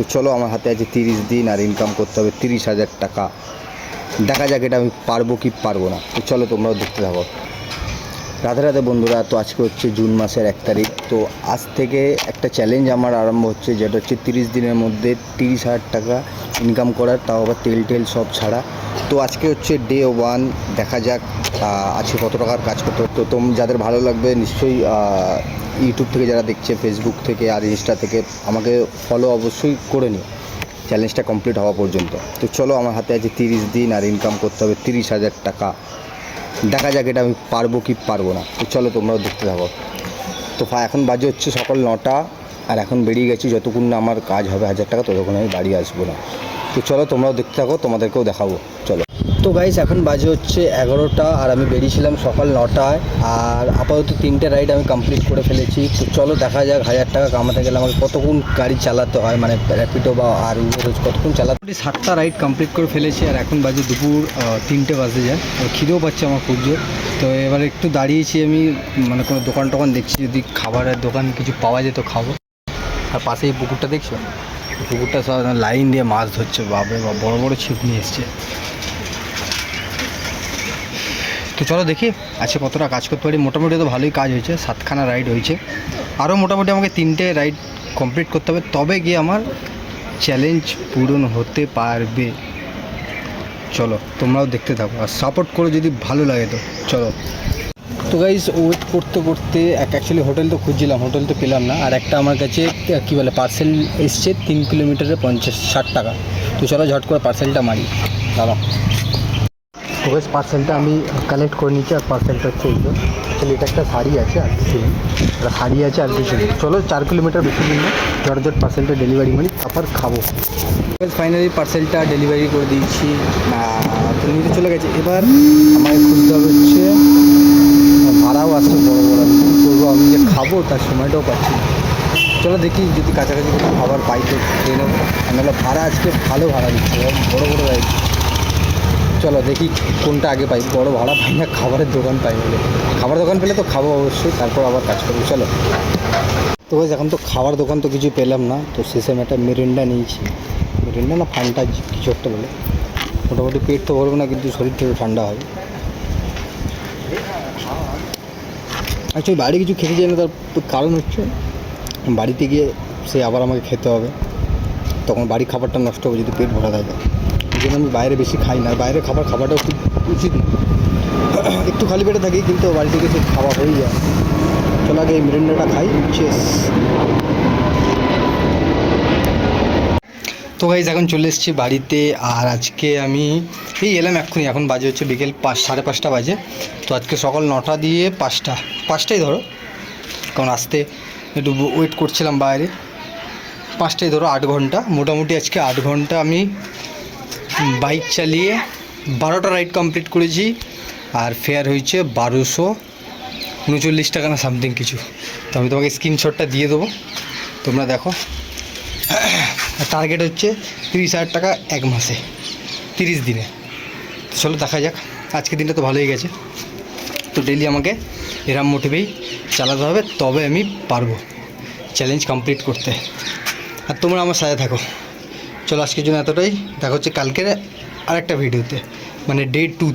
তো চলো, আমার হাতে আছে 30 দিন আর ইনকাম করতে হবে 30,000 টাকা। দেখা যাক এটা আমি পারবো কি পারবো না। তো চলো তোমরাও দেখতে থাকো। রাধে রাধে বন্ধুরা, তো আজকে হচ্ছে জুন মাসের 1 তারিখ। তো আজ থেকে একটা চ্যালেঞ্জ আমার আরম্ভ হচ্ছে, যেটা হচ্ছে 30 দিনের মধ্যে 30,000 টাকা ইনকাম করার, তাও আবার তেল সব ছাড়া। তো আজকে হচ্ছে ডে 1, দেখা যাক আজকে কত টাকার কাজ করতে হবে। তো যাদের ভালো লাগবে নিশ্চয়ই ইউটিউব থেকে যারা দেখছে, ফেসবুক থেকে আর ইনস্টা থেকে আমাকে ফলো অবশ্যই করে নিও চ্যালেঞ্জটা কমপ্লিট হওয়া পর্যন্ত। তো চলো, আমার হাতে আছে 30 দিন আর ইনকাম করতে হবে 30,000 টাকা। দেখা যাক এটা আমি পারবো কি পারবো না। তো চলো তোমরাও দেখতে থাকো। তো এখন বাজে হচ্ছে সকাল 9টা, আর এখন বেরিয়ে গেছি। যতক্ষণ না আমার কাজ হবে 1000 টাকা, ততক্ষণ আমি বাড়ি আসবো না। তো চলো তোমরাও দেখতে থাকো, তোমাদেরকেও দেখাবো। চলো। তো গাইস, এখন বাজে হচ্ছে 11টা, আর আমি বেরিয়েছিলাম সকাল 9টায়। আর আপাতত 3টে রাইড আমি কমপ্লিট করে ফেলেছি। তো চলো দেখা যাক 1000 টাকা কামাতে গেলে আমাকে কতক্ষণ গাড়ি চালাতে হয়, মানে র্যাপিডো বা আর উবের কতক্ষণ চালাতে। 7টা রাইড কমপ্লিট করে ফেলেছি, আর এখন বাজে দুপুর 3টে বাজতে যায়। আর খিদেও পাচ্ছে আমার খুব জোর। তো এবার একটু দাঁড়িয়েছি আমি, মানে কোনো দোকান দেখছি, যদি খাবারের দোকান কিছু পাওয়া যেত খাবো। আর পাশেই পুকুরটা দেখছো, পুকুরটা সব লাইন দিয়ে মাছ ধরছে, বাপরে বা বড় বড় ছিপ নিয়ে এসছে। তো চলো দেখি আজকে কতটা কাজ করতে পারি। মোটামুটি তো ভালোই কাজ হয়েছে, 7খানা রাইড হয়েছে। আরও মোটামুটি আমাকে 3টে রাইড কমপ্লিট করতে হবে, তবে গিয়ে আমার চ্যালেঞ্জ পূরণ হতে পারবে। চলো তোমরাও দেখতে থাকো, আর সাপোর্ট করে যদি ভালো লাগে তো চলো। তো গাইস, ওয়েট করতে করতে অ্যাকচুয়ালি হোটেল তো খুঁজছিলাম, হোটেল তো পেলাম না। আর একটা আমার কাছে কী বলে পার্সেল এসছে 3 কিলোমিটারে 50-60 টাকা। তো চলো ঝট করে পার্সেলটা মারি, দাঁড়াও। তো গাইস, পার্সেলটা আমি কালেক্ট করে নিচ্ছি। আর পার্সেলটা হচ্ছে এইগুলো। অ্যাকচুয়ালি এটা একটা শাড়ি আছে, আর কিছু নেই। একটা শাড়ি আছে আর কিছু নেই। চলো 4 কিলোমিটার বেশি দিন না, ঝট পার্সেলটা ডেলিভারি মারি, তারপর খাবো। ফাইনালি পার্সেলটা ডেলিভারি করে দিয়েছি, তো নিতে চলে গেছে। এবার আমাকে খুঁজতে হবে হচ্ছে ভাড়াও আসছে বড়ো বড়ো। আমি কী করবো, আমি যে খাবো তার সময়টাও পাচ্ছি না। চলো দেখি যদি কাছাকাছি কোনো খাবার পাই তো খেয়ে নেবো। নাহলে ভাড়া আজকে ভালো ভাড়া দিচ্ছে, বড়ো বড়ো গাড়ি। চলো দেখি কোনটা আগে পাই, বড় ভাড়া পাই না খাবারের দোকান পাই বলে। খাবার দোকান পেলে তো খাবো অবশ্যই, তারপর আবার কাজ করবো। চলো। তো গাইস, এখন তো খাবার দোকান তো কিছু পেলাম না, তো শেষে আমি একটা মিরিন্ডা নিয়েছি। মিরিন্ডা না ফান্টা কিছু একটা বলে। মোটামুটি পেট তো ভরবো না, কিন্তু শরীরটা একটু ঠান্ডা হয়। অ্যাকচুয়ালি বাইরে কিছু খেতে চাই না, তার কারণ হচ্ছে বাড়িতে গিয়ে সে আবার আমাকে খেতে হবে, তখন বাড়ির খাবারটা নষ্ট হবে যদি পেট ভরা থাকে। এই জন্য আমি বাইরে বেশি খাই না। বাইরে খাবারটাও খুব উচিত না। একটু খালি পেটে থাকি, কিন্তু বাড়ি থেকে সে খাওয়া হয়ে যায়। চলো আগে এই মিরিন্ডাটা খাই। চেস। তো গাইস, এখন চলে এসেছি বাড়িতে। আর আজকে আমি এলাম এক্ষুনি, এখন বাজে হচ্ছে বিকেল 5-5:30 বাজে। তো আজকে সকাল 9টা দিয়ে 5টাই ধরো, কারণ আসতে একটু ওয়েট করছিলাম বাইরে। 5টাই ধরো, 8 ঘন্টা মোটামুটি। আজকে 8 ঘন্টা আমি বাইক চালিয়ে 12টা রাইড কমপ্লিট করেছি। আর ফেয়ার হয়েছে 1239 টাকা না সামথিং কিছু। তো আমি তোমাকে স্ক্রিনশটটা দিয়ে দেবো, তোমরা দেখো। টার্গেট হচ্ছে 30,000 টাকা 1 মাসে, 30 দিনে। চলো দেখা যাক। আজকের দিনটা তো ভালোই গেছে। তো ডেলি আমাকে এরম মোটিভেই চালাতে হবে, তবে আমি পারবো চ্যালেঞ্জ কমপ্লিট করতে। আর তোমরা আমার সাথে থাকো। চলো আজকের জন্য এতটাই, দেখা হচ্ছে কালকের আরেকটা ভিডিওতে, মানে ডে 2।